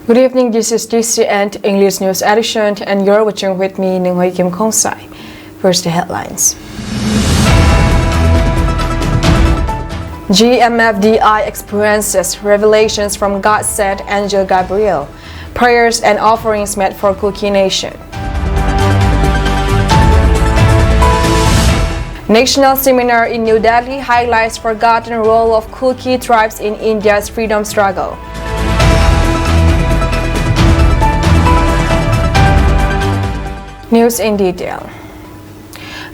Good evening, this is DCN English News Edition and you're watching with me, Ninghoy Kim Kongsai. First, the headlines. GMFDI experiences revelations from God-sent angel Gabriel. Prayers and offerings met for Kuki Nation. National Seminar in New Delhi highlights forgotten role of Kuki tribes in India's freedom struggle. News in detail.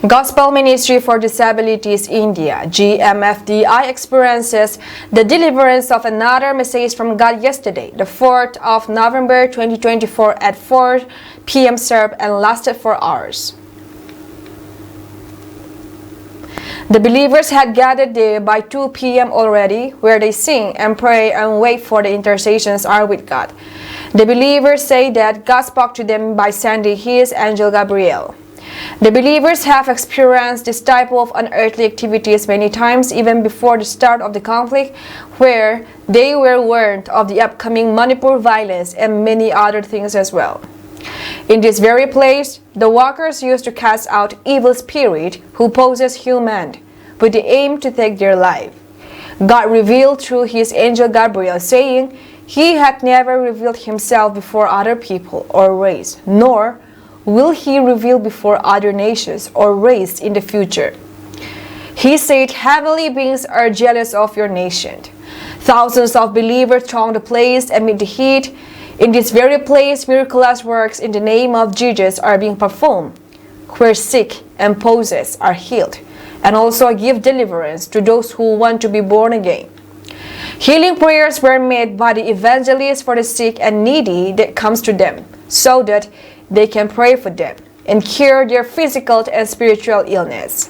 Gospel Ministry for Disabilities India, GMFDI, experiences the deliverance of another message from God yesterday, the 4th of November 2024 at 4 p.m. served and lasted 4 hours. The believers had gathered there by 2 p.m. already, where they sing and pray and wait for the intercessions are with God. The believers say that God spoke to them by sending his angel Gabriel. The believers have experienced this type of unearthly activities many times even before the start of the conflict, where they were warned of the upcoming Manipur violence and many other things as well. In this very place, the walkers used to cast out evil spirit who possess human with the aim to take their life. God revealed through his angel Gabriel, saying, he had never revealed himself before other people or race, nor will he reveal before other nations or race in the future. He said, heavenly beings are jealous of your nation. Thousands of believers throng the place amid the heat. In this very place, miraculous works in the name of Jesus are being performed, where sick and possessed are healed, and also give deliverance to those who want to be born again. Healing prayers were made by the evangelists for the sick and needy that comes to them, so that they can pray for them and cure their physical and spiritual illness.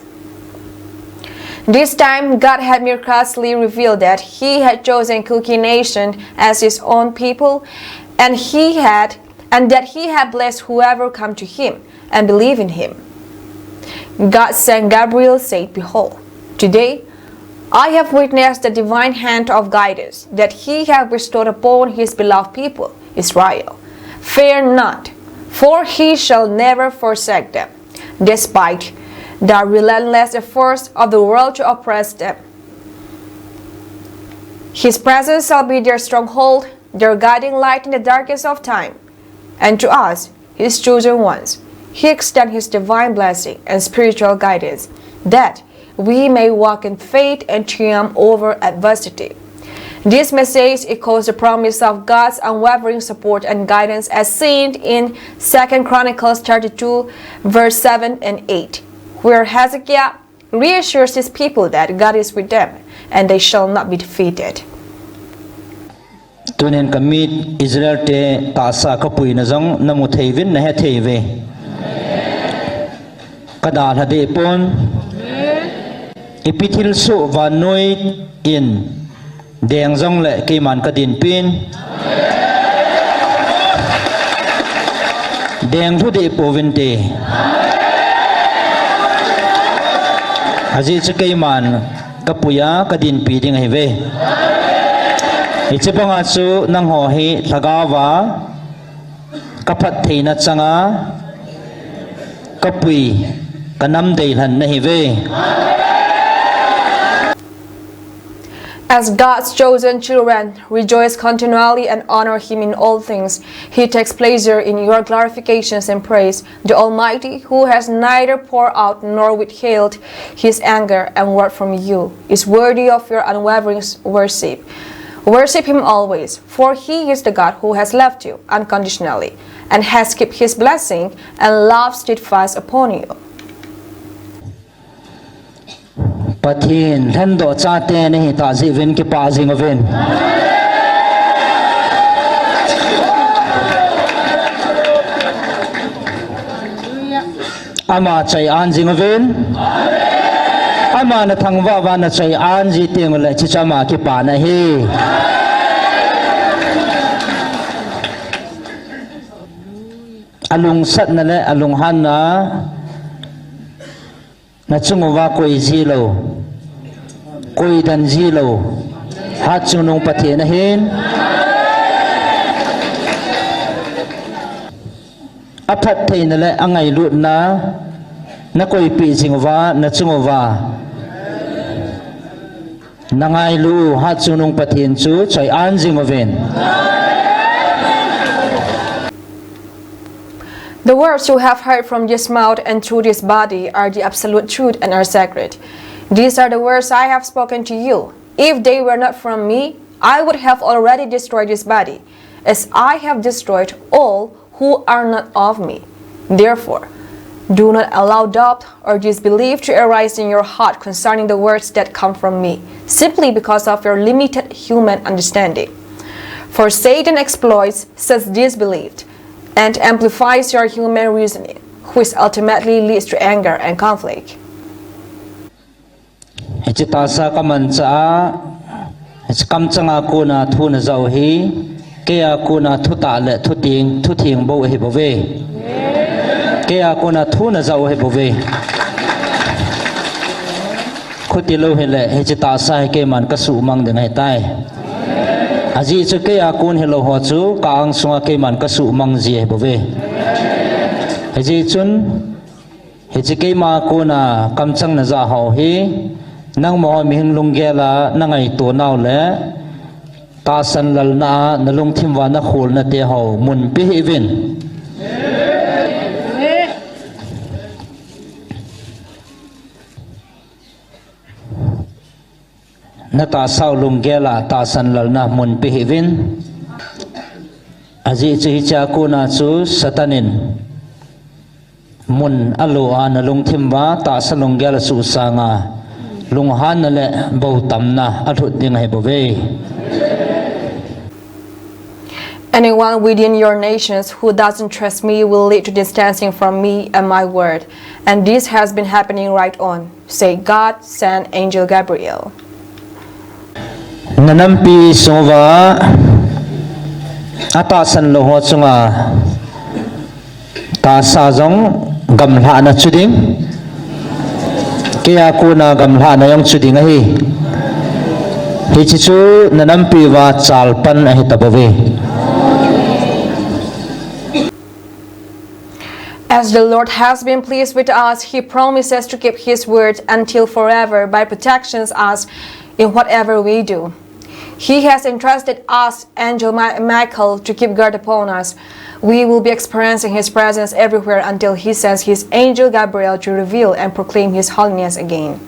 This time, God had miraculously revealed that he had chosen Kuki Nation as his own people, and that he had blessed whoever come to him and believe in him. God sent Gabriel, said, behold, today I have witnessed the divine hand of guidance that he hath bestowed upon his beloved people, Israel. Fear not, for he shall never forsake them, despite the relentless efforts of the world to oppress them. His presence shall be their stronghold, their guiding light in the darkness of time. And to us, his chosen ones, he extends his divine blessing and spiritual guidance, that we may walk in faith and triumph over adversity. This message echoes the promise of God's unwavering support and guidance as seen in 2 Chronicles 32, verse 7 and 8, where Hezekiah reassures his people that God is with them and they shall not be defeated. Tunen kamit Israel te tasa kapui na jong namu theivin na he theive kadal hade pon ipithil su vanoi in deng jong le kiman kadin pin deng thu de povinte haji che kiman kapuya kadin pi ding hive ichepanga chu nang ho hi thagawa kapat theina changa kapui kanam deilan na hive. As God's chosen children, rejoice continually and honor him in all things. He takes pleasure in your glorifications and praise. The Almighty, who has neither poured out nor withheld his anger and word from you, is worthy of your unwavering worship. Worship him always, for he is the God who has loved you unconditionally and has kept his blessing and love steadfast upon you. Pathin thando chate ne ta jivin ki pa jingoven ama chai an jingoven ama na thangwa wa na chai an ji teng le chi chama ki pa na hi alung sat na le alung han na chunguwa koi zilo koi dan zilo hat chunung pathe na hin aphat theina le angai lut na na koi pi jingwa na chungwa nangai lu ha chunung pathin chu choi an jingoven. The words you have heard from this mouth and through this body are the absolute truth and are sacred. These are the words I have spoken to you. If they were not from me, I would have already destroyed this body, as I have destroyed all who are not of me. Therefore, do not allow doubt or disbelief to arise in your heart concerning the words that come from me, simply because of your limited human understanding. For Satan exploits such disbelief and amplifies your human reasoning, which ultimately leads to anger and conflict. Hechitasa kamancha kamchanga kuna thuna zau hi kaya kuna thuta le thuting bo hi bove kaya kuna thuna zau hi bove khuti lo hele hechitasa ke man ka su mang de ngai tai aji chu kaya kun helo ho chu kaang sunga ke man ka su mang ji hi bove heji chun heji ke ma kuna kamchang na za ho hi nang mo mi hing lunggela nangai to naw le ta san lal na nalung thimwa na khol na te ho mun pi hivin na ta sau lunggela ta san lal na mun pi hivin aji chi cha ko na chu satanin mun alo an nalung thimwa ta san lunggela su sanga lunghan le bautam na athut ding hai bove. Anyone within your nations who doesn't trust me will lead to distancing from me and my word, and this has been happening right on. Say, God sent Angel Gabriel. Nanampi sova atasan loho chunga ta sa jong gamla na chuding kaya kuna gamla na yung chuding hi hichichu nanampi wa chalpan ahi tabawe. As the Lord has been pleased with us, He promises to keep His word until forever by protecting us in whatever we do. He has entrusted us, Angel Michael, to keep guard upon us. We will be experiencing His presence everywhere until He sends His angel Gabriel to reveal and proclaim His holiness again.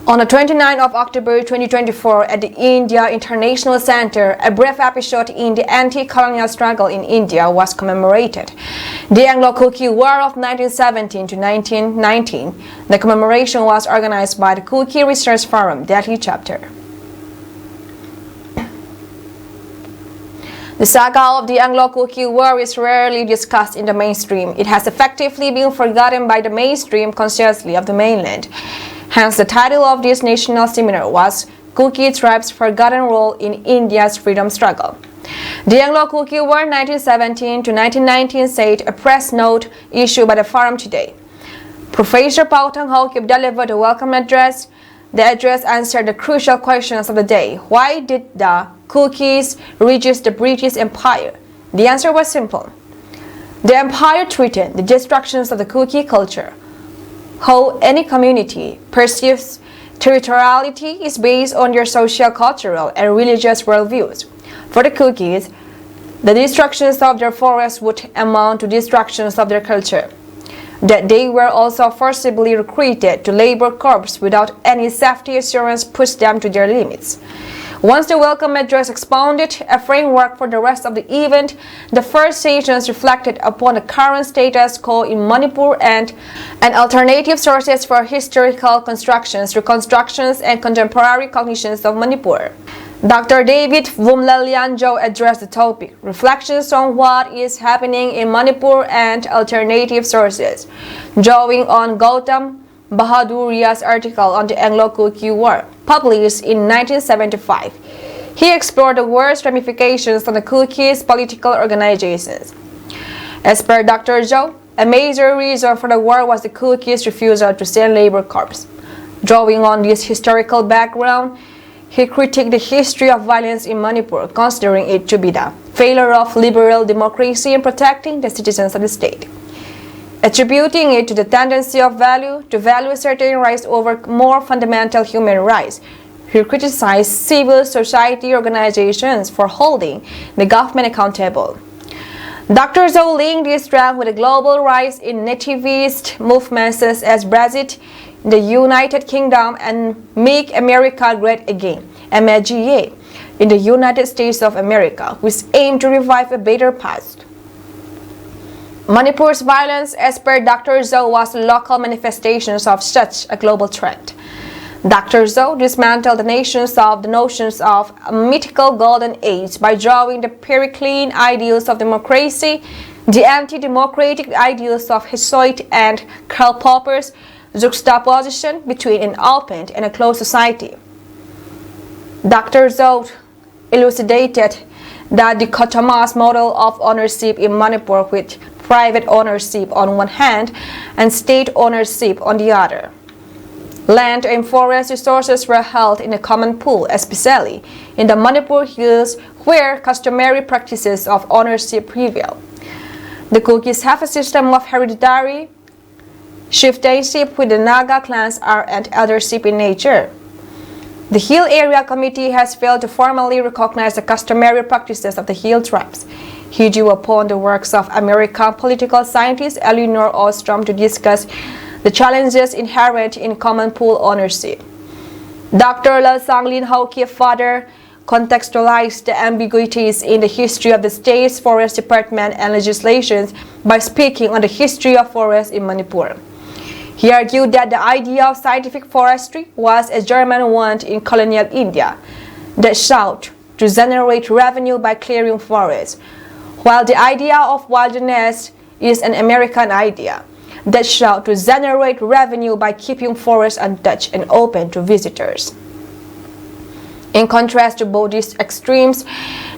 On the 29th of October 2024 at the India International Center, a brief episode in the anti-colonial struggle in India was commemorated. The Anglo-Kuki War of 1917 to 1919, the commemoration was organized by the Kuki Research Forum, Delhi chapter. The saga of the Anglo-Kuki War is rarely discussed in the mainstream. It has effectively been forgotten by the mainstream consciously of the mainland. Hence, the title of this national seminar was Kuki Tribe's Forgotten Role in India's Freedom Struggle. The Anglo-Kuki War 1917 to 1919 said a press note issued by the forum today. Professor Pau Thang Hokip delivered a welcome address. The address answered the crucial questions of the day. Why did the Kukis resist the British Empire? The answer was simple. The empire threatened the destructions of the Kuki culture. How any community perceives territoriality is based on their social, cultural, and religious worldviews. For the Kukis, the destructions of their forests would amount to destructions of their culture. That they were also forcibly recruited to labor corps without any safety assurance pushed them to their limits. Once the welcome address expounded a framework for the rest of the event, the first sessions reflected upon the current status quo in Manipur and alternative sources for historical constructions, reconstructions, and contemporary cognitions of Manipur. Dr. David Vumlalyanjo addressed the topic, Reflections on What is Happening in Manipur and Alternative Sources, drawing on Gautam Bahaduria's article on the Anglo-Kuki War, published in 1975. He explored the war's ramifications on the Kukis' political organizations. As per Dr. Zhou, a major reason for the war was the Kukis' refusal to send labor corps. Drawing on this historical background, He critiqued the history of violence in Manipur, considering it to be the failure of liberal democracy in protecting the citizens of the state, attributing it to the tendency of to value certain rights over more fundamental human rights. He criticized civil society organizations for holding the government accountable. Dr. Zhou linked this trend with the global rise in nativist movements such as Brexit in the United Kingdom and Make America Great Again, MAGA, in the United States of America, which aim to revive a better past. Manipur's violence, as per Dr. Zhou, was local manifestations of such a global trend. Dr. Zhou dismantled the notions of a mythical golden age by drawing the Periclean ideals of democracy, the anti-democratic ideals of Hesiod and Karl Popper's juxtaposition between an open and a closed society. Dr. Zhou elucidated the dichotomous model of ownership in Manipur, with private ownership on one hand and state ownership on the other. Land and forest resources were held in a common pool, especially in the Manipur hills where customary practices of ownership prevail. The Kukis have a system of hereditary chieftainship, with the Naga clans and eldership in nature. The Hill Area Committee has failed to formally recognize the customary practices of the Hill tribes. He drew upon the works of American political scientist Elinor Ostrom to discuss the challenges inherent in common pool ownership. Dr. Lal-Sang Lin Haukie further contextualized the ambiguities in the history of the state's forest department and legislations by speaking on the history of forests in Manipur. He argued that the idea of scientific forestry was a German one in colonial India that sought to generate revenue by clearing forests, while the idea of wilderness is an American idea that sought to generate revenue by keeping forests untouched and open to visitors. In contrast to both these extremes,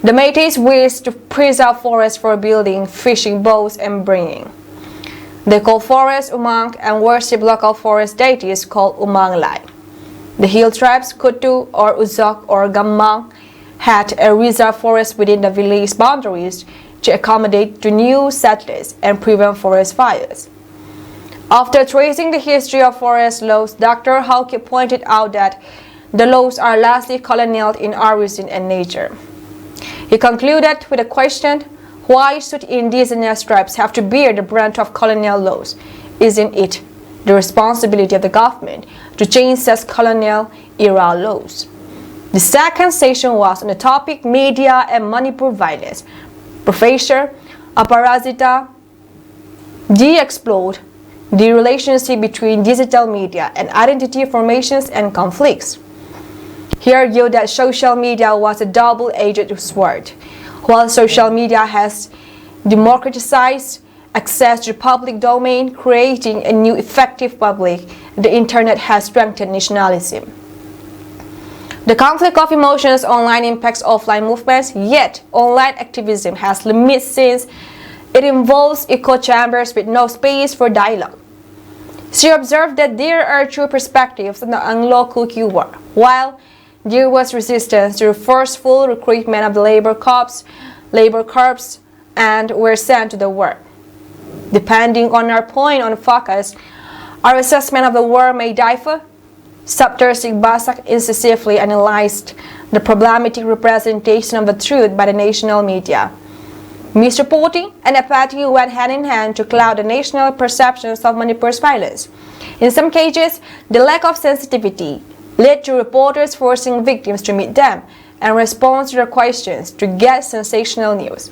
the Métis wished to preserve forests for building fishing boats and bringing. They call forests Umang and worship local forest deities called Umang Lai. The hill tribes Kutu or Uzok or Gammang had a reserve forest within the village boundaries to accommodate to new settlers and prevent forest fires. After tracing the history of forest laws, Dr. Haukie pointed out that the laws are largely colonial in origin and nature. He concluded with a question: why should indigenous tribes have to bear the brunt of colonial laws? Isn't it the responsibility of the government to change such colonial era laws? The second session was on the topic media and Manipur violence. Professor Aparajita explored the relationship between digital media and identity formations and conflicts. He argued that social media was a double-edged sword. While social media has democratized access to the public domain, creating a new effective public, the internet has strengthened nationalism. The conflict of emotions online impacts offline movements, yet online activism has limits since it involves echo chambers with no space for dialogue. She observed that there are two perspectives on the Anglo-Kuki War. While there was resistance to the forceful recruitment of the labor corps and were sent to the war. Depending on our point on focus, our assessment of the war may differ. Dr. Sigbasak incisively analyzed the problematic representation of the truth by the national media. Misreporting and apathy went hand in hand to cloud the national perceptions of Manipur's violence. In some cases, the lack of sensitivity led to reporters forcing victims to meet them and respond to their questions to get sensational news.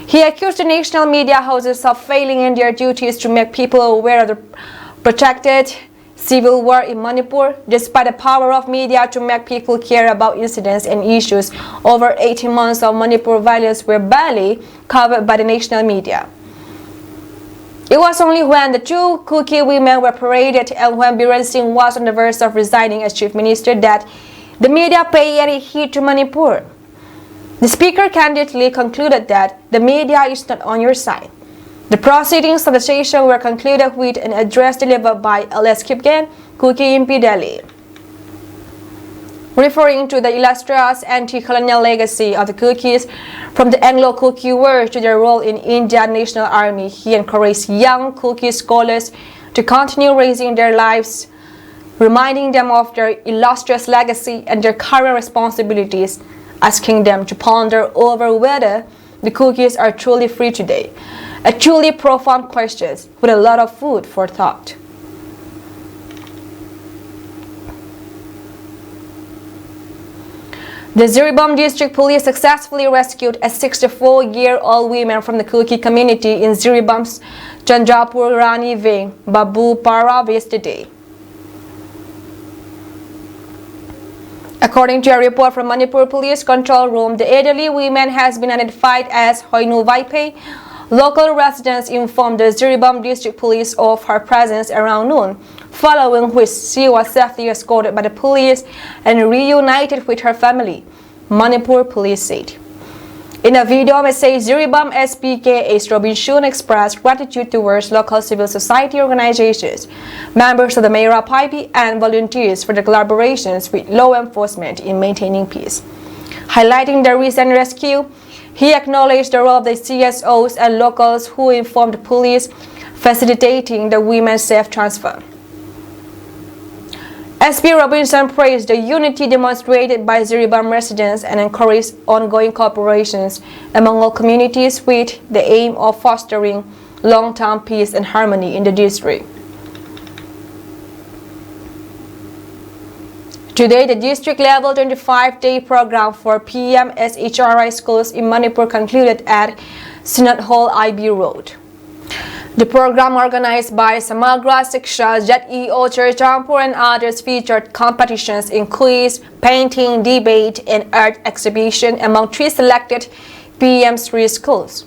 He accused the national media houses of failing in their duties to make people aware of the protracted civil war in Manipur, despite the power of media to make people care about incidents and issues. Over 18 months of Manipur violence were barely covered by the national media. It was only when the two Kuki women were paraded and when Biren Singh was on the verge of resigning as chief minister that the media paid any heed to Manipur. The speaker candidly concluded that the media is not on your side. The proceedings of the session were concluded with an address delivered by L.S. Kipgen, Kuki MP Delhi. referring to the illustrious anti-colonial legacy of the Cookies from the Anglo-Cookie Wars to their role in Indian National Army. He encouraged young Cookie scholars to continue raising their lives, reminding them of their illustrious legacy and their current responsibilities, asking them to ponder over whether the Cookies are truly free today. A truly profound question with a lot of food for thought. The Jirebam District Police successfully rescued a 64-year-old woman from the Cookie community in Jirebam's Chandrapur Rani Ving, Babu Para yesterday. According to a report from Manipur Police Control Room, the elderly woman has been identified as Hoinu Vaipe. Local residents informed the Jirebam District Police of her presence around noon, following which she was safely escorted by the police and reunited with her family, Manipur Police said. In a video message, Jirebam SPK Ace Robin Shun expressed gratitude towards local civil society organizations, members of the Mayra Paipi, and volunteers for their collaborations with law enforcement in maintaining peace. Highlighting the recent rescue, he acknowledged the role of the CSOs and locals who informed the police, facilitating the women's safe transfer. SP Robinson praised the unity demonstrated by Jirebam residents and encouraged ongoing cooperations among all communities with the aim of fostering long-term peace and harmony in the district. Today, the district-level 25-day program for PMSHRI schools in Manipur concluded at Synod Hall, IB Road. The program, organized by Samagra Shiksha, Jet-EO Churchampur and others, featured competitions in quiz, painting, debate, and art exhibition among 3 selected PM3 schools: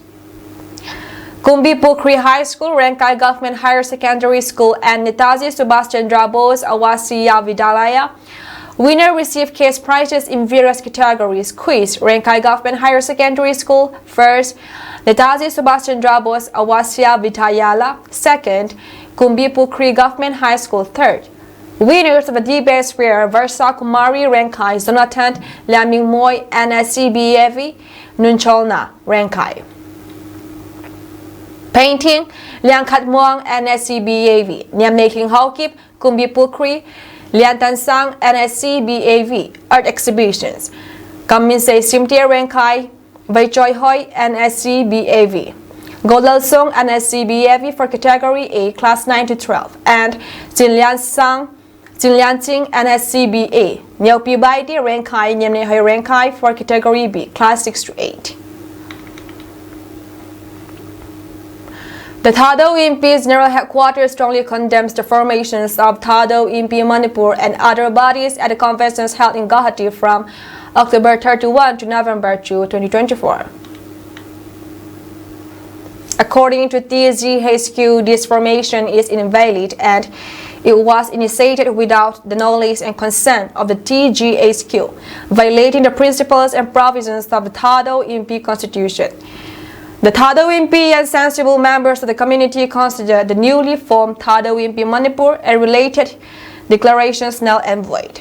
Kumbi Pukri High School, Renkai Government Higher Secondary School, and Netaji Subhash Chandra Bose Awasiya Vidyalaya. Winner received case prizes in various categories: quiz, Renkai Government Higher Secondary School, first; Netaji Subhash Chandra Bose Awasiya Vidyalaya, second; Kumbi Pukri Government High School, third. Winners of the debate were Versa Kumari Renkai, Zonatant Laming Moy, NSCBAV, Nuncholna Renkai. Painting, Liangkat Muang, NSCBAV, Nyamneking Haukip, Kumbi Pukri, Liantan Sang, NSCBAV, art exhibitions: Kaminsei Simtia Renkai, Vaichoy Hoi, NSCBAV, Golal Song, NSCBAV for category A, class 9 to 12, and Jinlian Ting, NSCBA, Nyopi Baidi Renkai, Nyamne Hoi Renkai for category B, class 6 to 8. The Thado Impi's General Headquarters strongly condemns the formations of Thado Impi Manipur and other bodies at the conventions held in Guwahati from October 31 to November 2, 2024. According to TGHQ, this formation is invalid and it was initiated without the knowledge and consent of the TGHQ, violating the principles and provisions of the Thado Impi Constitution. The Thado Impi and sensible members of the community consider the newly formed Thado Impi Manipur and related declarations null and void.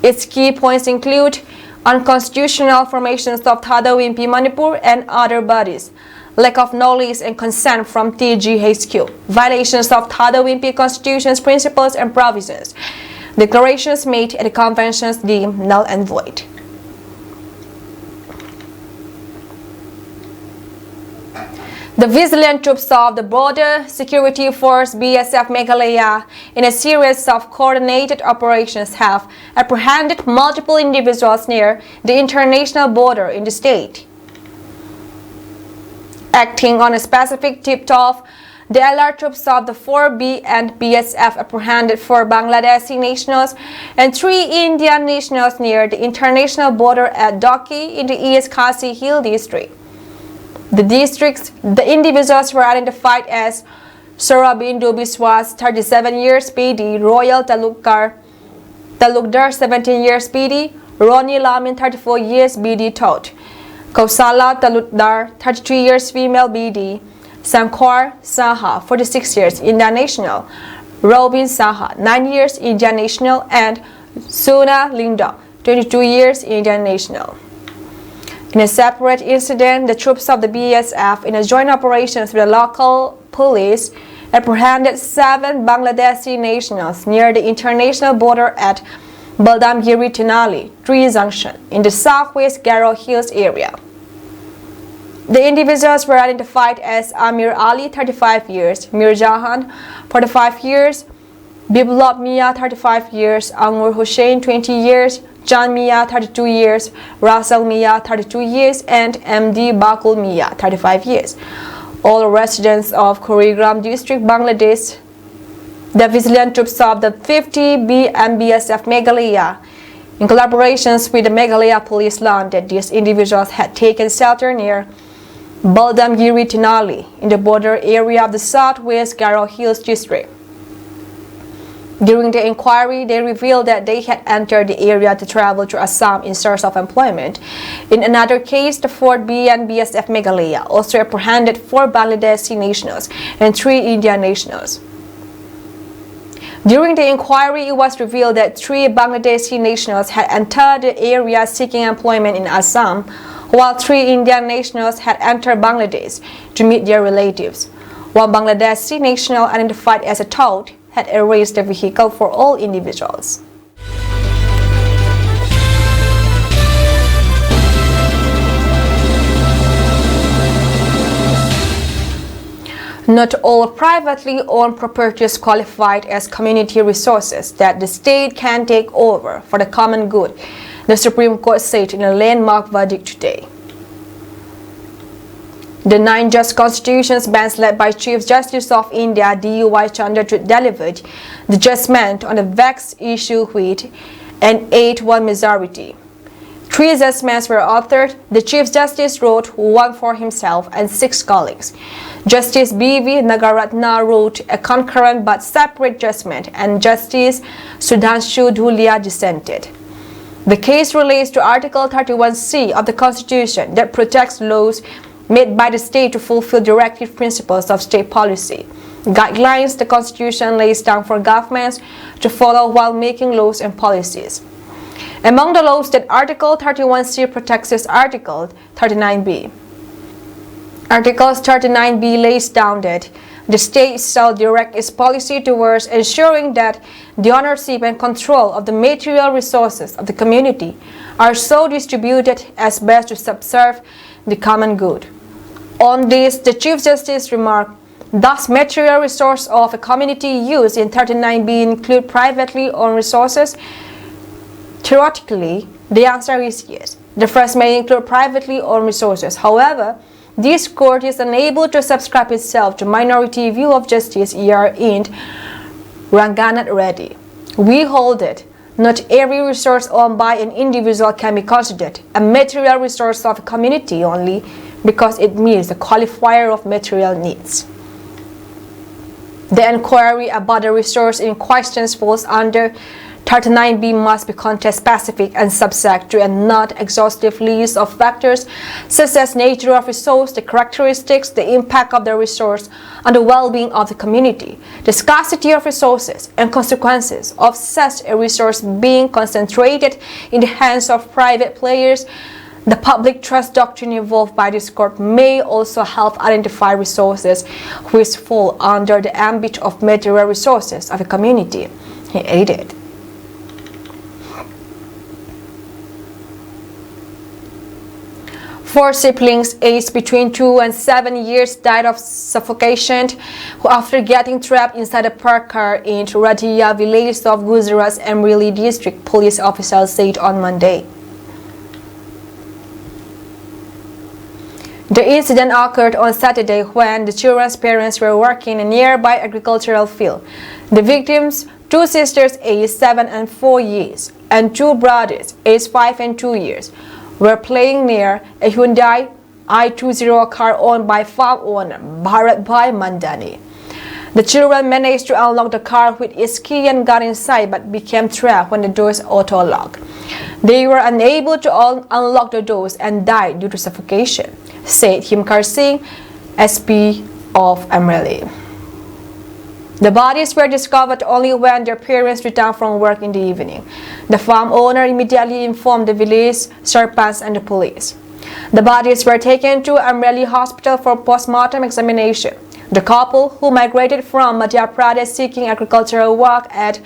Its key points include unconstitutional formations of Thado Impi Manipur and other bodies, lack of knowledge and consent from TGHQ, violations of Thado Impi Constitution's principles and provisions, declarations made at the conventions deemed null and void. The vigilant troops of the Border Security Force BSF Meghalaya, in a series of coordinated operations, have apprehended multiple individuals near the international border in the state. Acting on a specific tip-off, the alert troops of the 4B and BSF apprehended 4 Bangladeshi nationals and 3 Indian nationals near the international border at Doki in the East Khasi Hill district. The individuals were identified as Sorabindu Biswas, 37 years PD, Royal Talukdar, 17 years PD, Ronnie Lamin, 34 years BD, Tot, Kausala Talukdar, 33 years female BD, Sankar Saha, 46 years Indian national, Robin Saha, 9 years Indian national, and Suna Linda, 22 years, Indian national. In a separate incident, the troops of the BSF, in a joint operation with the local police, apprehended 7 Bangladeshi nationals near the international border at Baldamgiri Tenali, Tree Junction, in the southwest Garo Hills area. The individuals were identified as Amir Ali, 35 years, Mir Jahan, 45 years, Biplab Mia, 35 years, Angur Hussain, 20 years, Jan Mia, 32 years, Rasal Mia, 32 years, and MD Bakul Mia, 35 years. All residents of Kurigram district, Bangladesh. The vigilant troops of the 50B and BSF Meghalaya, in collaborations with the Meghalaya police, learned that these individuals had taken shelter near Baldamgiri Tenali in the border area of the southwest Garo Hills district. During the inquiry, they revealed that they had entered the area to travel to Assam in search of employment. In another case, the 4th B and BSF Meghalaya also apprehended 4 Bangladeshi nationals and 3 Indian nationals. During the inquiry, it was revealed that 3 Bangladeshi nationals had entered the area seeking employment in Assam, while 3 Indian nationals had entered Bangladesh to meet their relatives. One Bangladeshi national, identified as a toad, had erased the vehicle for all individuals. Not all privately owned properties qualified as community resources that the state can take over for the common good, the Supreme Court said in a landmark verdict today. The 9 Just Constitutions bench led by Chief Justice of India D.Y. Chandrachud delivered the judgment on the vexed issue with an 8-1 majority. 3 judgments were authored. The Chief Justice wrote 1 for himself and 6 colleagues. Justice B.V. Nagaratna wrote a concurrent but separate judgment, and Justice Sudhanshu Dhulia dissented. The case relates to Article 31C of the Constitution that protects laws made by the state to fulfill directive principles of state policy, guidelines the Constitution lays down for governments to follow while making laws and policies. Among the laws that Article 31C protects is Article 39B. Article 39B lays down that the state shall direct its policy towards ensuring that the ownership and control of the material resources of the community are so distributed as best to subserve the common good. On this, the Chief Justice remarked, "Thus, material resources of a community used in 39B include privately owned resources?" Theoretically, the answer is yes. The first may include privately owned resources. However, this court is unable to subscribe itself to minority view of Justice E.R. Ind Ranganath Reddy. We hold that not every resource owned by an individual can be considered a material resource of a community only because it meets the qualifier of material needs. The inquiry about the resource in question falls under 39B must be context-specific and subject to a not exhaustive list of factors such as nature of resource, the characteristics, the impact of the resource on the well-being of the community, the scarcity of resources, and consequences of such a resource being concentrated in the hands of private players. The public trust doctrine involved by this court may also help identify resources which fall under the ambit of material resources of a community, he added. Four siblings aged between 2 and 7 years died of suffocation after getting trapped inside a parked car in Radia village of Gujarat's Amreli district, police officials said on Monday. The incident occurred on Saturday when the children's parents were working in a nearby agricultural field. The victims, 2 sisters aged 7 and 4 years, and 2 brothers aged 5 and 2 years, were playing near a Hyundai i20 car owned by farm owner Bharat Bhai Mandani. The children managed to unlock the car with its key and got inside but became trapped when the doors auto-locked. They were unable to unlock the doors and died due to suffocation, said Himkar Singh, SP of Amreli. The bodies were discovered only when their parents returned from work in the evening. The farm owner immediately informed the village Sarpanch and the police. The bodies were taken to Amreli Hospital for post-mortem examination. The couple, who migrated from Madhya Pradesh seeking agricultural work at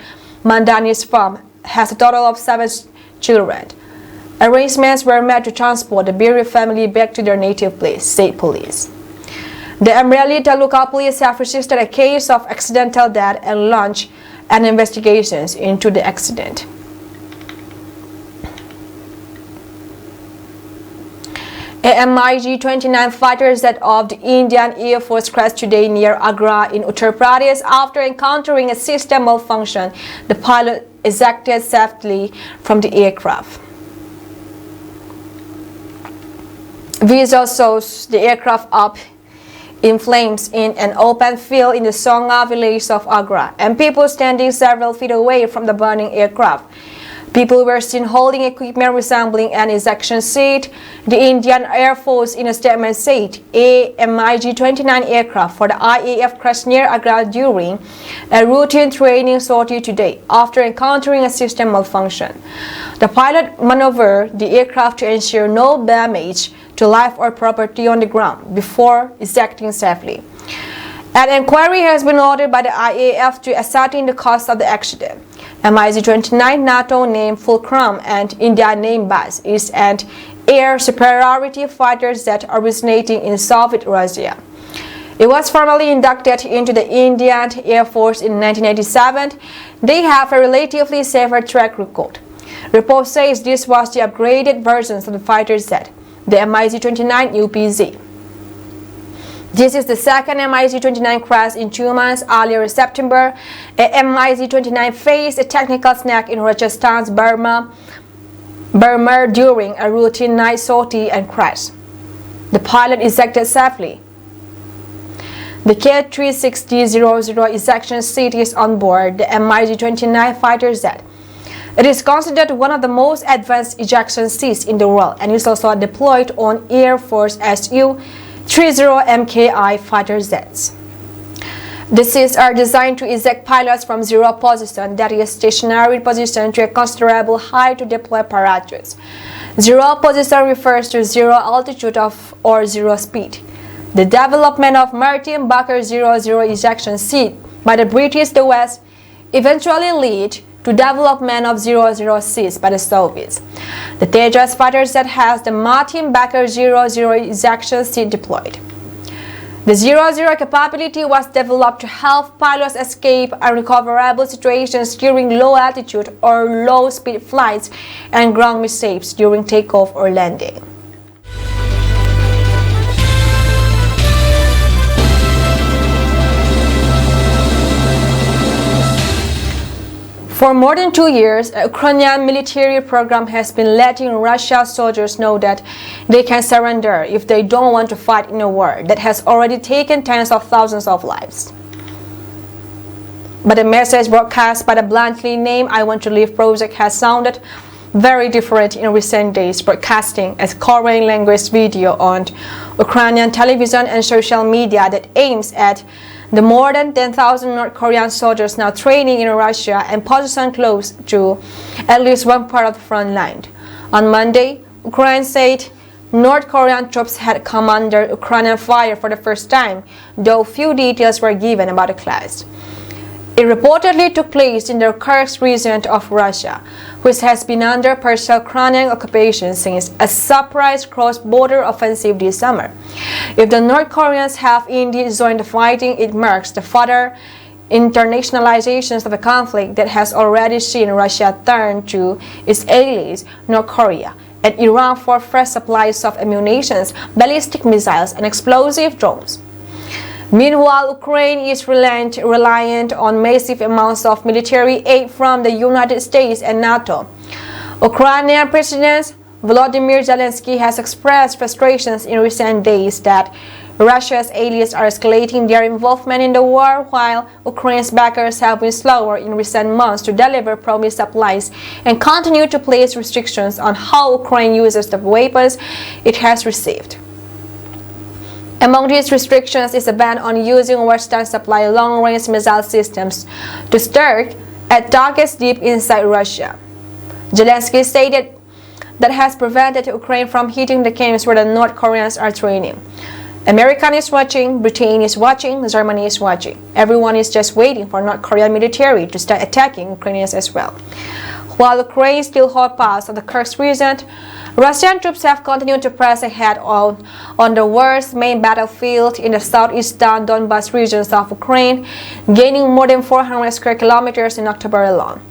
Mandani's farm, has a total of 7 children. Arrangements were made to transport the Biri family back to their native place, said police. The Amreli Taluka police have registered a case of accidental death and launched an investigation into the accident. A MiG-29 fighter jet of the Indian Air Force crashed today near Agra in Uttar Pradesh after encountering a system malfunction. The pilot ejected safely from the aircraft. Visuals shows the aircraft up in flames in an open field in the Songa village of Agra, and people standing several feet away from the burning aircraft. People were seen holding equipment resembling an ejection seat. The Indian Air Force in a statement said a MiG-29 aircraft for the IAF crashed near Agra during a routine training sortie today after encountering a system malfunction. The pilot maneuvered the aircraft to ensure no damage to life or property on the ground before ejecting safely. An inquiry has been ordered by the IAF to ascertain the cause of the accident. MiG-29 NATO named Fulcrum and India named Baz is an air superiority fighter jet originating in Soviet Russia. It was formally inducted into the Indian Air Force in 1987. They have a relatively safer track record. Report says this was the upgraded version of the fighter jet, the MiG-29 UPZ. This is the second MiG-29 crash in 2 months. Earlier in September, a MiG-29 faced a technical snag in Rajasthan's Barmer during a routine night sortie and crashed. The pilot ejected safely. The K-360-00 ejection seat is on board the MiG-29 fighter jet. It is considered one of the most advanced ejection seats in the world and is also deployed on Air Force Su-30 MKI fighter jets. The seats are designed to eject pilots from zero position, that is stationary position, to a considerable height to deploy parachutes. Zero position refers to zero altitude or zero speed. The development of Martin Barker 00 ejection seat by the British the West eventually led to development of 00 seats by the Soviets. The Tejas fighter jet has the Martin Barker 00 ejection seat deployed. The 00 capability was developed to help pilots escape unrecoverable situations during low altitude or low speed flights and ground mistakes during takeoff or landing. For more than 2 years, a Ukrainian military program has been letting Russian soldiers know that they can surrender if they don't want to fight in a war that has already taken tens of thousands of lives. But the message broadcast by the bluntly named I Want to Live project has sounded very different in recent days, broadcasting a Korean language video on Ukrainian television and social media that aims at the more than 10,000 North Korean soldiers now training in Russia and positioned close to at least one part of the front line. On Monday, Ukraine said North Korean troops had come under Ukrainian fire for the first time, though few details were given about the clash. It reportedly took place in the Kursk region of Russia, which has been under partial Ukrainian occupation since a surprise cross-border offensive this summer. If the North Koreans have indeed joined the fighting, it marks the further internationalization of a conflict that has already seen Russia turn to its allies, North Korea, and Iran for fresh supplies of ammunition, ballistic missiles, and explosive drones. Meanwhile, Ukraine is reliant on massive amounts of military aid from the United States and NATO. Ukrainian President Volodymyr Zelensky has expressed frustrations in recent days that Russia's allies are escalating their involvement in the war, while Ukraine's backers have been slower in recent months to deliver promised supplies and continue to place restrictions on how Ukraine uses the weapons it has received. Among these restrictions is a ban on using Western-supplied long-range missile systems to strike at targets deep inside Russia. Zelensky stated that has prevented Ukraine from hitting the camps where the North Koreans are training. America is watching, Britain is watching, Germany is watching. Everyone is just waiting for North Korean military to start attacking Ukrainians as well. While Ukraine still holds parts of the Kursk region, Russian troops have continued to press ahead on the world's main battlefield in the southeastern Donbas regions of Ukraine, gaining more than 400 square kilometers in October alone.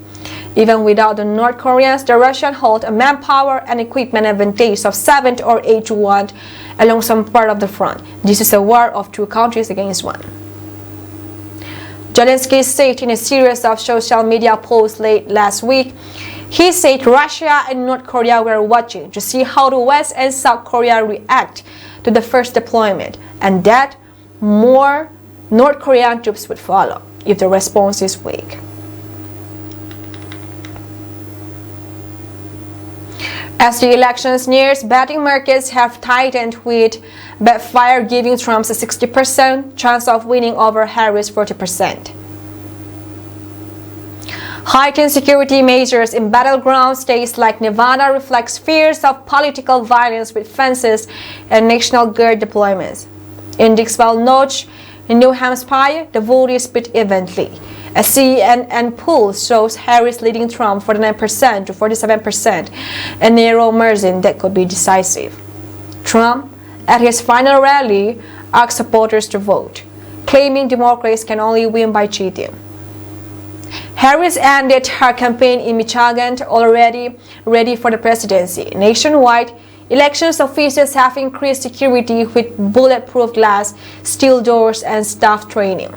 Even without the North Koreans, the Russians hold a manpower and equipment advantage of 7 or 8 to 1 along some part of the front. This is a war of two countries against one. Zelensky said in a series of social media posts late last week, he said Russia and North Korea were watching to see how the West and South Korea react to the first deployment, and that more North Korean troops would follow if the response is weak. As the elections nears, betting markets have tightened, with Betfair giving Trump a 60% chance of winning over Harris 40%. Heightened security measures in battleground states like Nevada reflects fears of political violence with fences and National Guard deployments. In Dixwell Notch, in New Hampshire, the vote is split evenly. A CNN poll shows Harris leading Trump 49% to 47%, a narrow margin that could be decisive. Trump, at his final rally, asked supporters to vote, claiming Democrats can only win by cheating. Harris ended her campaign in Michigan, already ready for the presidency. Nationwide, elections officials have increased security with bulletproof glass, steel doors, and staff training.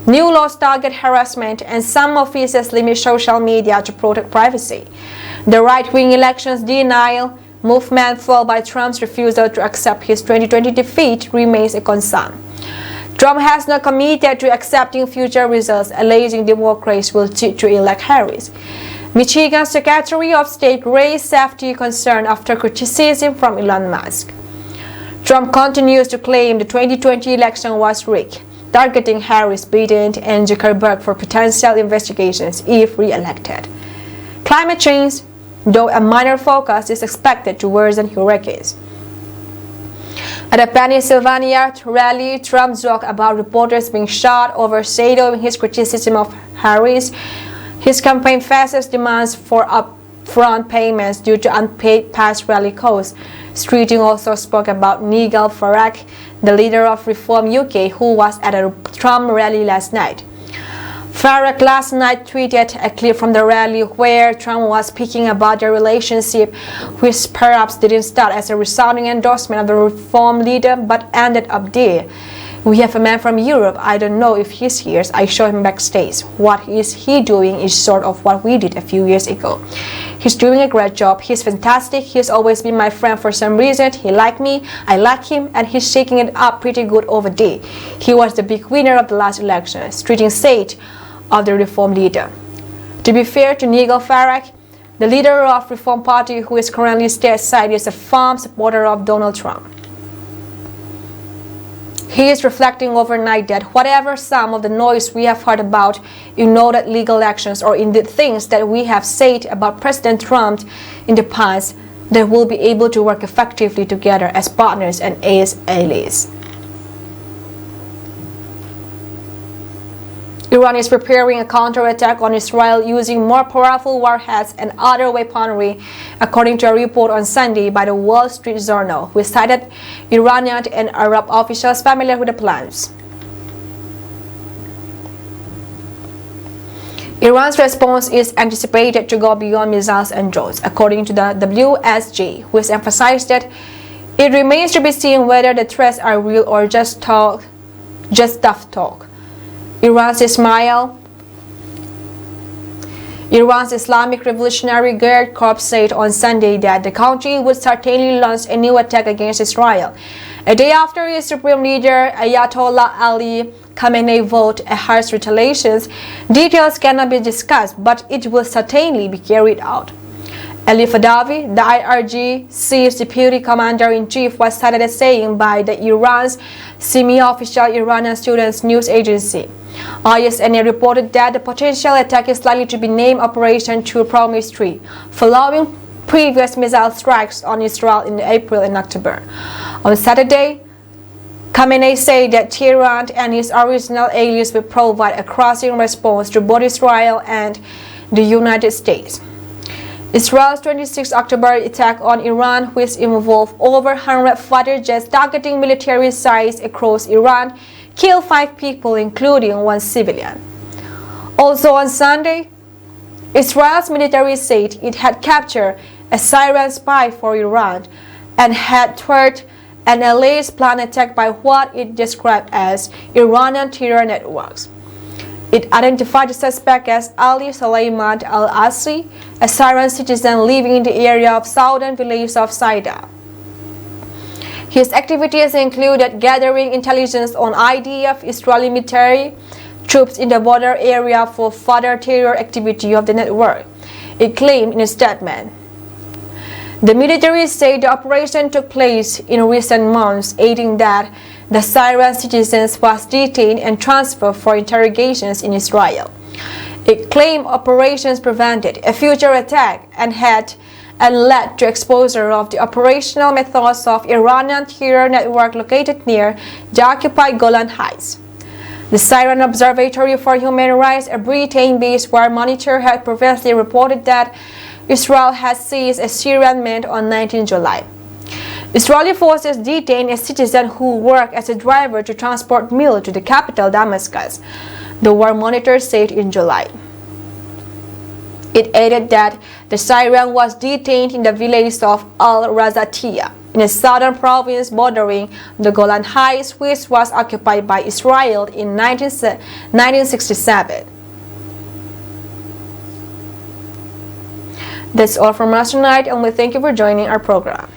New laws target harassment, and some officials limit social media to protect privacy. The right-wing elections denial movement, followed by Trump's refusal to accept his 2020 defeat, remains a concern. Trump has not committed to accepting future results, alleging Democrats will cheat to elect Harris. Michigan's Secretary of State raised safety concern after criticism from Elon Musk. Trump continues to claim the 2020 election was rigged, targeting Harris, Biden, and Zuckerberg for potential investigations if re-elected. Climate change, though a minor focus, is expected to worsen hurricanes. At a Pennsylvania rally, Trump joked about reporters being shot, overshadowing his criticism of Harris. His campaign faces demands for upfront payments due to unpaid past rally costs. Streeting also spoke about Nigel Farage, the leader of Reform UK, who was at a Trump rally last night. Farage last night tweeted a clip from the rally where Trump was speaking about their relationship, which perhaps didn't start as a resounding endorsement of the Reform leader but ended up there. We have a man from Europe. I don't know if he's here. I saw him backstage. What is he doing is sort of what we did a few years ago. He's doing a great job. He's fantastic. He's always been my friend for some reason. He liked me. I like him. And he's shaking it up pretty good over there. He was the big winner of the last election, Streeting said of the Reform leader. To be fair to Nigel Farage, the leader of Reform Party, who is currently stateside, is a firm supporter of Donald Trump. He is reflecting overnight that whatever some of the noise we have heard about ignored legal actions or in the things that we have said about President Trump in the past, they will be able to work effectively together as partners and as allies. Iran is preparing a counterattack on Israel using more powerful warheads and other weaponry, according to a report on Sunday by the Wall Street Journal, which cited Iranian and Arab officials familiar with the plans. Iran's response is anticipated to go beyond missiles and drones, according to the WSJ, which emphasized that it remains to be seen whether the threats are real or just tough talk. Iran's Islamic Revolutionary Guard Corps said on Sunday that the country would certainly launch a new attack against Israel, a day after its supreme leader Ayatollah Ali Khamenei vowed a harsh retaliation. Details cannot be discussed, but it will certainly be carried out. Ali Fadavi, the IRGC's deputy commander-in-chief, was cited as saying by the Iran's semi-official Iranian Students News Agency. ISNA reported that the potential attack is likely to be named Operation True Promise 3, following previous missile strikes on Israel in April and October. On Saturday, Khamenei said that Tehran and his original allies will provide a crushing response to both Israel and the United States. Israel's 26 October attack on Iran, which involved over 100 fighter jets targeting military sites across Iran, killed 5 people, including 1 civilian. Also on Sunday, Israel's military said it had captured a Syrian spy for Iran and had thwarted an alleged planned attack by what it described as Iranian terror networks. It identified the suspect as Ali Suleiman al-Asri, a Syrian citizen living in the area of southern village of Saida. His activities included gathering intelligence on IDF Israeli military troops in the border area for further terror activity of the network, it claimed in a statement. The military said the operation took place in recent months, aiding that the Syrian citizens was detained and transferred for interrogations in Israel. It claimed operations prevented a future attack and led to exposure of the operational methods of Iranian terror network located near the occupied Golan Heights. The Syrian Observatory for Human Rights, a Britain-based war monitor, had previously reported that Israel has seized a Syrian man on 19 July. Israeli forces detained a citizen who worked as a driver to transport meal to the capital Damascus, the war monitor said in July. It added that the Syrian was detained in the village of Al-Razatiyah, in a southern province bordering the Golan Heights, which was occupied by Israel in 1967. That's all from us tonight, and we thank you for joining our program.